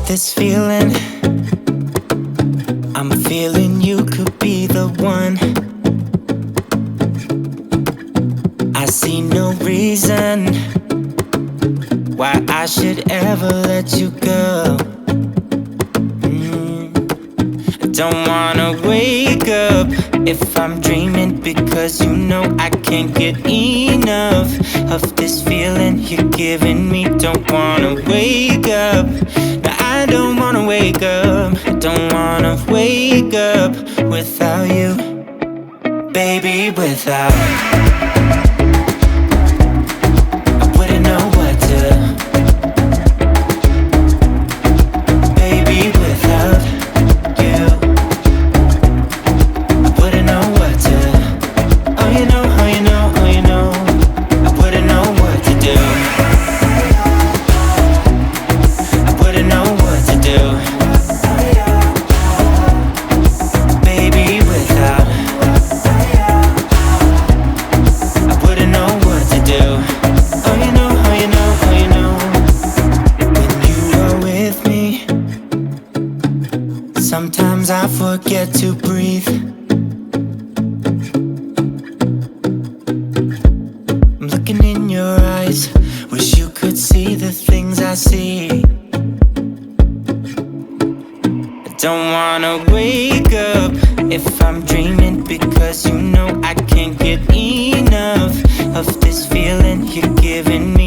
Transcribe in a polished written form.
This feeling, I'm feeling you could be the one. I see no reason why I should ever let you go. I don't wanna wake up if I'm dreaming, because you know I can't get enough of this feeling you're giving me. Don't wanna wake up. I don't wanna wake up, I don't wanna wake up without you, baby, without. I wouldn't know what to, baby, without you. I wouldn't know what to, oh you know, oh you know, oh you know, I wouldn't know what to do. I wouldn't know what to do, baby, without. I wouldn't know what to do. Oh you know, oh you know, oh you know. When you are with me, sometimes I forget to breathe. I'm looking in your eyes, wish you could see the things I see. Don't wanna wake up if I'm dreaming, because you know I can't get enough of this feeling you're giving me.